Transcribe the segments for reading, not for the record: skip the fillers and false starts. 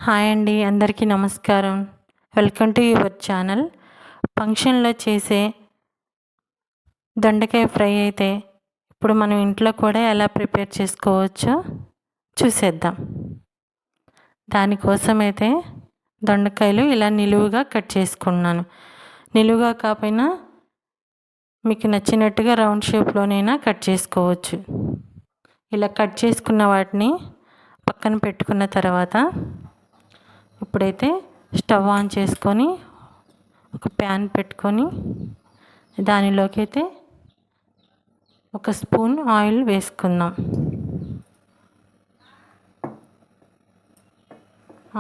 Hi అండి, అందరికీ నమస్కారం. Welcome to your channel. ఫంక్షన్లో చేసే దొండకాయ ఫ్రై అయితే ఇప్పుడు మనం ఇంట్లో కూడా ఎలా ప్రిపేర్ చేసుకోవచ్చో చూసేద్దాం. దానికోసం అయితే దొండకాయలు ఇలా నిలువుగా కట్ చేసుకున్నాను. నిలువుగా కాకపోయినా మీకు నచ్చినట్టుగా రౌండ్ షేప్లోనైనా కట్ చేసుకోవచ్చు. ఇలా కట్ చేసుకున్న వాటిని పక్కన పెట్టుకున్న తర్వాత ఇప్పుడైతే స్టవ్ ఆన్ చేసుకొని ఒక ప్యాన్ పెట్టుకొని దానిలోకి అయితే ఒక స్పూన్ ఆయిల్ వేసుకుందాం.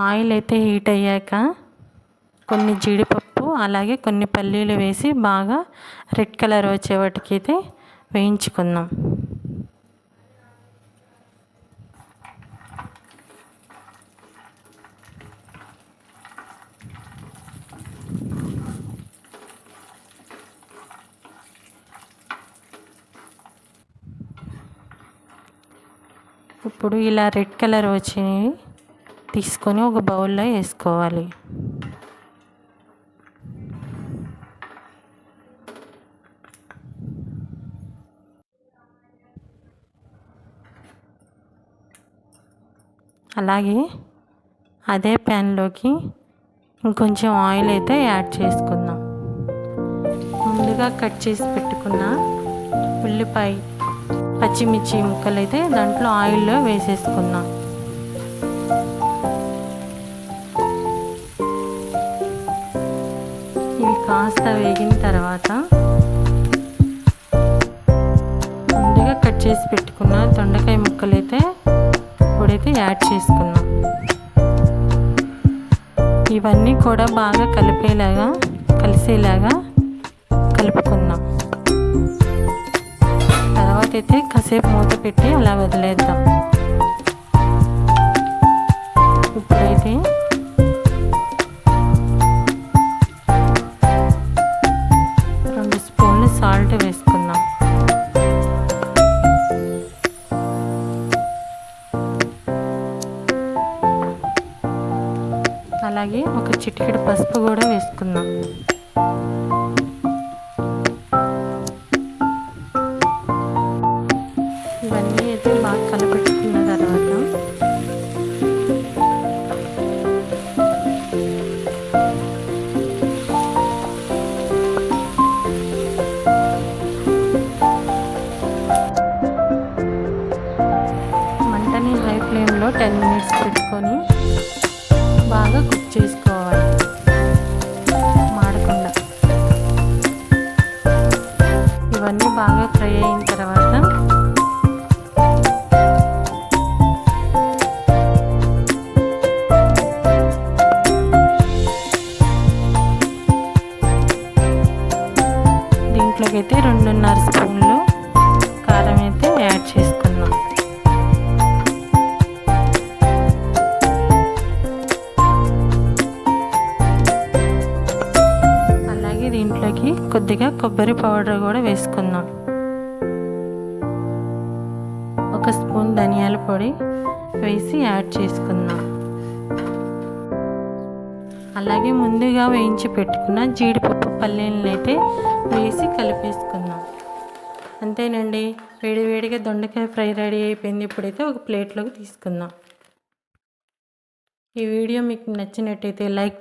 ఆయిల్ అయితే హీట్ అయ్యాక కొన్ని జీడిపప్పు అలాగే కొన్ని పల్లీలు వేసి బాగా రెడ్ కలర్ వచ్చేవాటికైతే వేయించుకుందాం. ఇప్పుడు ఇలా రెడ్ కలర్ వచ్చి తీసుకొని ఒక బౌల్లో వేసుకోవాలి. అలాగే అదే ప్యాన్లోకి ఇంకొంచెం ఆయిల్ అయితే యాడ్ చేసుకుందాం. ముందుగా కట్ చేసి పెట్టుకున్న ఉల్లిపాయ పచ్చిమిర్చి ముక్కలు అయితే దాంట్లో ఆయిల్లో వేసేసుకుందాం. ఇవి కాస్త వేగిన తర్వాత ముందుగా కట్ చేసి పెట్టుకున్న దొండకాయ ముక్కలు అయితే ఇప్పుడైతే యాడ్ చేసుకుందాం. ఇవన్నీ కూడా బాగా కలిసేలాగా కలుపుకుందాం. తర్వాత అయితే కాసేపు మూత పెట్టి అలా వదిలేద్దాం. ఇప్పుడైతే రెండు స్పూన్లు సాల్ట్ వేసుకుందాం. అలాగే ఒక చిటికెడు పసుపు కూడా వేసుకుందాం. ఇవన్నీ అయితే బాగా కలపెట్టుకున్న తర్వాత మంటని హై ఫ్లేమ్లో 10 మినిట్స్ పెట్టుకొని బాగా కుక్ చేసుకోవాలి, మాడకుండా. ఇవన్నీ బాగా ఫ్రై అయిన తర్వాత దీంట్లోకి అయితే 2.5 స్పూన్లు కారం అయితే యాడ్ చేసుకుందాం. అలాగే దీంట్లోకి కొద్దిగా కొబ్బరి పౌడర్ కూడా వేసుకుందాం. ఒక స్పూన్ ధనియాల పొడి వేసి యాడ్ చేసుకుందాం. అలాగే ముందుగా వేయించి పెట్టుకున్న జీడిపప్పు పల్లీలను అయితే వేసి కలిపేసుకుందాం. అంతేనండి, వేడివేడిగా దొండకాయ ఫ్రై రెడీ అయిపోయింది. ఇప్పుడైతే ఒక ప్లేట్లోకి తీసుకుందాం. ఈ వీడియో మీకు నచ్చినట్టయితే లైక్